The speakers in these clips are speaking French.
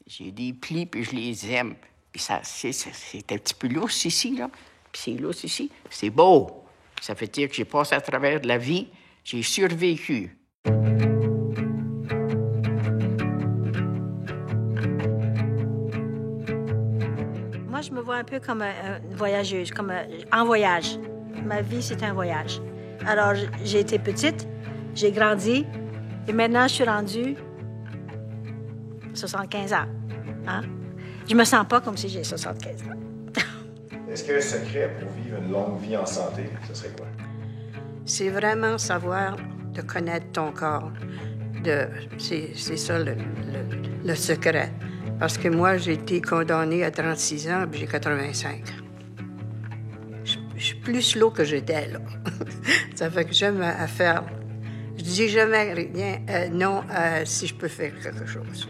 J'ai des plis, puis je les aime. Puis ça, c'est un petit peu lousse ici, là. Puis c'est lousse ici. C'est beau. Ça veut dire que j'ai passé à travers de la vie. J'ai survécu. Moi, je me vois un peu comme une voyageuse, comme en voyage. Ma vie, c'est un voyage. Alors, j'ai été petite, j'ai grandi, et maintenant, je suis rendue 75 ans. Hein? Je me sens pas comme si j'ai 75 ans. Est-ce qu'il y a un secret pour vivre une longue vie en santé? Ce serait quoi? C'est vraiment savoir de connaître ton corps. C'est ça le secret. Parce que moi, j'ai été condamnée à 36 ans, puis j'ai 85. Je suis plus slow que j'étais, là. Ça fait que j'aime à faire. Je dis jamais rien, non, si je peux faire quelque chose.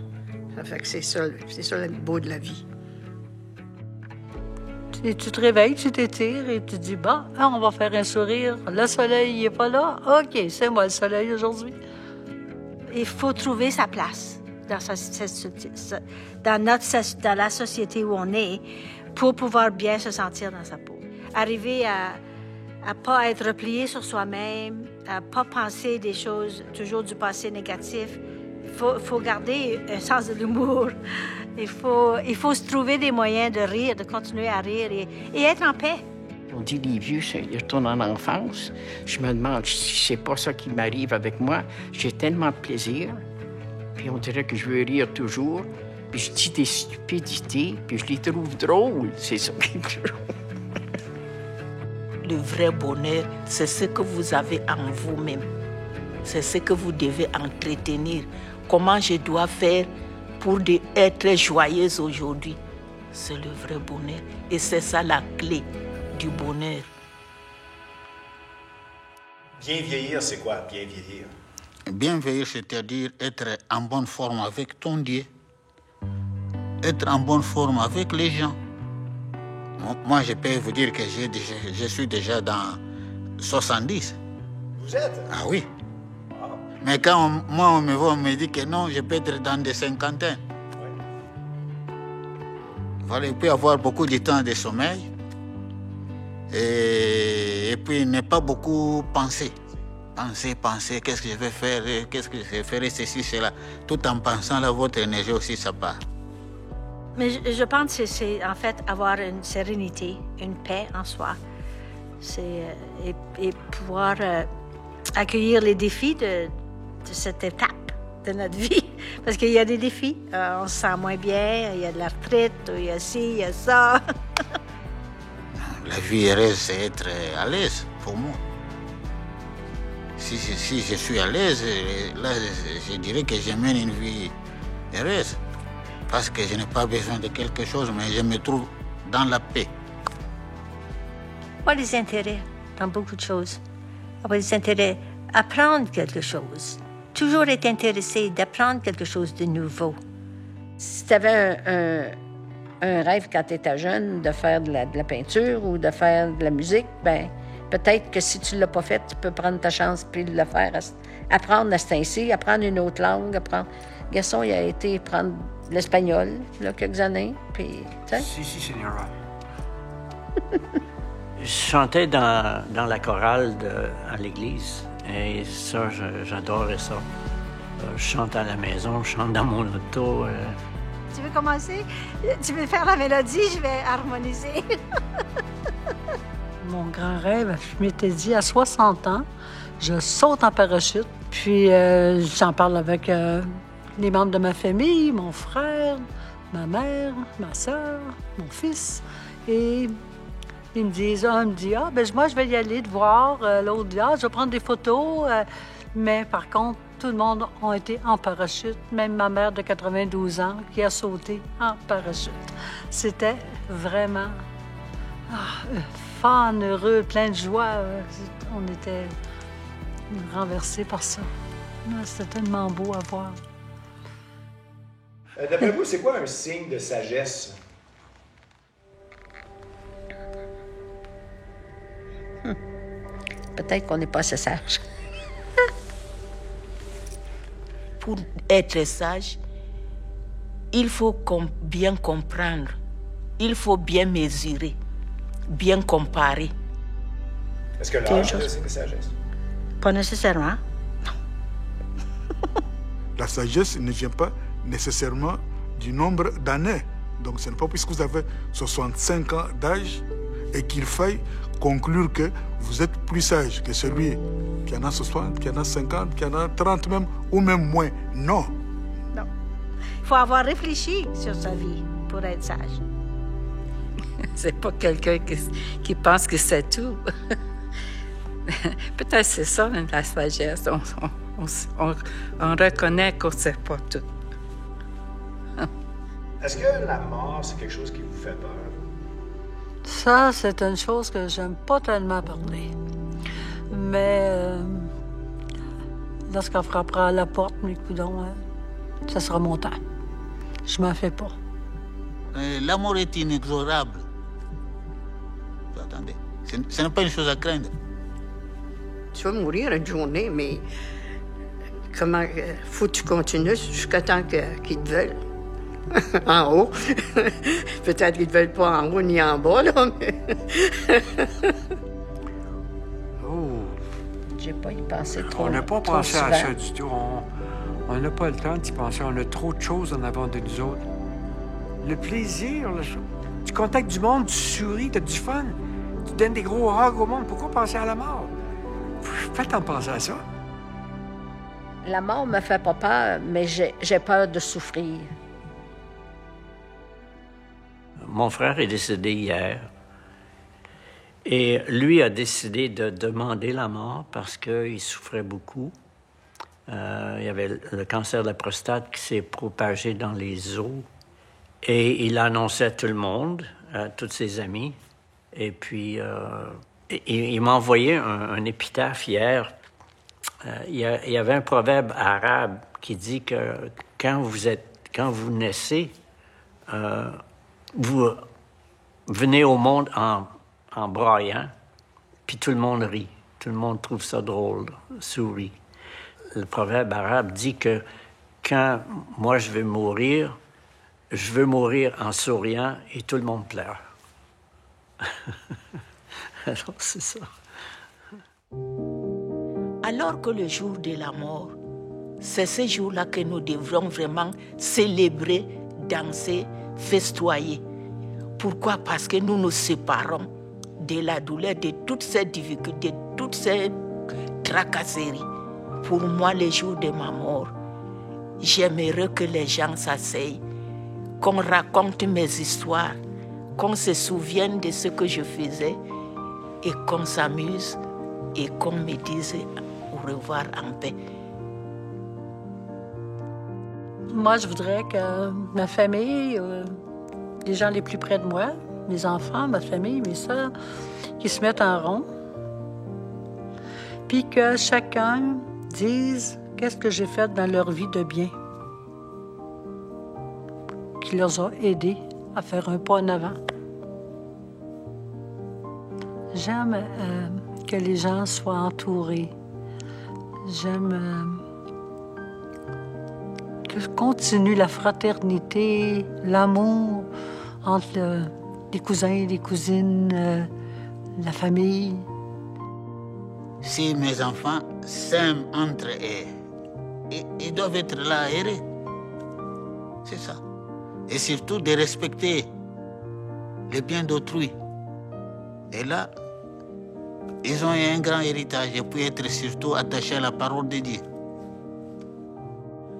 Ça fait que c'est ça le beau de la vie. Et tu te réveilles, tu t'étires et tu te dis, bah, on va faire un sourire. Le soleil, il n'est pas là. OK, c'est moi le soleil aujourd'hui. Il faut trouver sa place dans la société où on est pour pouvoir bien se sentir dans sa peau. Arriver à pas être replié sur soi-même, à pas penser des choses toujours du passé négatif. Il faut garder un sens de l'humour. Il faut se trouver des moyens de rire, de continuer à rire et être en paix. On dit les vieux, ils retournent en enfance. Je me demande si c'est pas ça qui m'arrive avec moi. J'ai tellement de plaisir. Puis on dirait que je veux rire toujours. Puis je dis des stupidités, puis je les trouve drôles. C'est ça qui est drôle. Le vrai bonheur, c'est ce que vous avez en vous-même. C'est ce que vous devez entretenir. Comment je dois faire pour être joyeuse aujourd'hui? C'est le vrai bonheur. Et c'est ça la clé du bonheur. Bien vieillir, c'est quoi, bien vieillir? Bien vieillir, c'est-à-dire être en bonne forme avec ton Dieu. Être en bonne forme avec les gens. Moi, je peux vous dire que je suis déjà dans 70. Vous êtes? Ah oui. Wow. Mais quand on me voit, on me dit que non, je peux être dans des cinquantaines. Oui. Voilà, il peut y avoir beaucoup de temps de sommeil. Et puis ne pas beaucoup penser. Penser, qu'est-ce que je vais faire, qu'est-ce que je ferai, ceci, cela. Tout en pensant, là, votre énergie aussi, ça part. Mais je pense que c'est en fait avoir une sérénité, une paix en soi. Et pouvoir accueillir les défis de cette étape de notre vie. Parce qu'il y a des défis. On se sent moins bien, il y a de la retraite, il y a ci, il y a ça. La vie heureuse, c'est être à l'aise pour moi. Si je suis à l'aise, là, je dirais que je mène une vie heureuse. Parce que je n'ai pas besoin de quelque chose, mais je me trouve dans la paix. Pas les intérêts dans beaucoup de choses. Avoir des intérêts, apprendre quelque chose. Toujours être intéressé d'apprendre quelque chose de nouveau. Si tu avais un rêve quand tu étais jeune de faire de la peinture ou de faire de la musique, ben peut-être que si tu ne l'as pas fait, tu peux prendre ta chance puis le faire. Apprendre à ce temps-ci, apprendre une autre langue, apprendre... Gaston, il a été prendre l'espagnol, là, quelques années, puis, tu sais. Si, señora. Je chantais dans la chorale à l'église, et ça, j'adorais ça. Je chante à la maison, je chante dans mon auto. Tu veux commencer? Tu veux faire la mélodie, je vais harmoniser. Mon grand rêve, je m'étais dit, à 60 ans, je saute en parachute, puis j'en parle avec... les membres de ma famille, mon frère, ma mère, ma soeur, mon fils. Et ils me disent, un me dit, moi, je vais y aller te voir. L'autre dit, je vais prendre des photos. Mais par contre, tout le monde a été en parachute. Même ma mère de 92 ans qui a sauté en parachute. C'était vraiment fun, heureux, plein de joie. On était renversés par ça. C'était tellement beau à voir. D'après vous, c'est quoi un signe de sagesse? Peut-être qu'on n'est pas assez sage. Pour être sage, il faut bien comprendre, il faut bien mesurer, bien comparer. Est-ce que l'âge est signe de sagesse? Pas nécessairement. La sagesse ne vient pas nécessairement du nombre d'années. Donc ce n'est pas puisque vous avez 65 ans d'âge et qu'il faille conclure que vous êtes plus sage que celui qui en a 60, qui en a 50, qui en a 30 même, ou même moins. Non. Non. Il faut avoir réfléchi sur sa vie pour être sage. C'est pas quelqu'un qui pense que c'est tout. Peut-être c'est ça, la sagesse. On reconnaît qu'on ne sait pas tout. Est-ce que la mort, c'est quelque chose qui vous fait peur? Ça, c'est une chose que j'aime pas tellement parler. Mais lorsqu'on frappera à la porte, mes coudons, ça sera mon temps. Je m'en fais pas. La mort est inexorable. Attendez, ce n'est pas une chose à craindre. Tu vas mourir une journée, mais comment faut que tu continues jusqu'à temps qu'ils te veulent. En haut. Peut-être qu'ils ne veulent pas en haut ni en bas, là, mais... Oh! J'ai pas y pensé trop. On n'a pas pensé à souvent. ça du tout. On n'a pas le temps d'y penser. On a trop de choses en avant de nous autres. Le plaisir, tu contactes du monde, tu souris, tu as du fun. Tu donnes des gros hugs au monde. Pourquoi penser à la mort? Faites en penser à ça. La mort me fait pas peur, mais j'ai peur de souffrir. Mon frère est décédé hier. Et lui a décidé de demander la mort parce qu'il souffrait beaucoup. Il y avait le cancer de la prostate qui s'est propagé dans les os. Et il annonçait à tout le monde, à tous ses amis. Et puis, il m'a envoyé un épitaphe hier. Il y avait un proverbe arabe qui dit que quand vous naissez, vous venez au monde en braillant, puis tout le monde rit. Tout le monde trouve ça drôle, sourit. Le proverbe arabe dit que quand moi je veux mourir en souriant et tout le monde pleure. Alors, c'est ça. Alors que le jour de la mort, c'est ce jour-là que nous devrons vraiment célébrer, danser, festoyer. Pourquoi? Parce que nous nous séparons de la douleur, de toutes ces difficultés, de toutes ces tracasseries. Pour moi, le jour de ma mort, j'aimerais que les gens s'asseyent, qu'on raconte mes histoires, qu'on se souvienne de ce que je faisais et qu'on s'amuse et qu'on me dise au revoir en paix. Moi, je voudrais que ma famille, les gens les plus près de moi, mes enfants, ma famille, mes soeurs, qu'ils se mettent en rond, puis que chacun dise qu'est-ce que j'ai fait dans leur vie de bien, qui leur a aidés à faire un pas en avant. J'aime que les gens soient entourés. J'aime que continue la fraternité, l'amour entre les cousins, les cousines, la famille. Si mes enfants s'aiment entre eux, ils doivent être là heureux. C'est ça. Et surtout de respecter le bien d'autrui. Et là, ils ont un grand héritage et puis être surtout attachés à la parole de Dieu.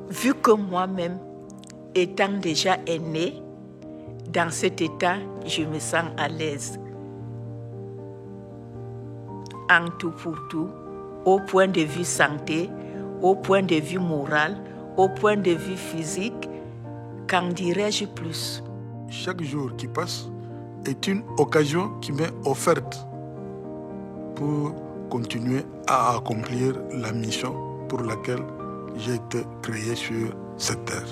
Vu que moi-même, étant déjà aînée, dans cet état, je me sens à l'aise. En tout pour tout, au point de vue santé, au point de vue moral, au point de vue physique, qu'en dirais-je plus? Chaque jour qui passe est une occasion qui m'est offerte pour continuer à accomplir la mission pour laquelle j'ai été créé sur cette terre.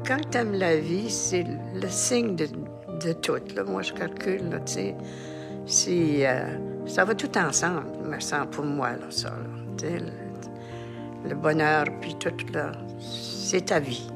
Quand tu aimes la vie, c'est le signe de tout. Là. Moi, je calcule, là, tu sais, ça va tout ensemble, me semble, pour moi, là, ça. Là, le bonheur, puis tout, là, c'est ta vie.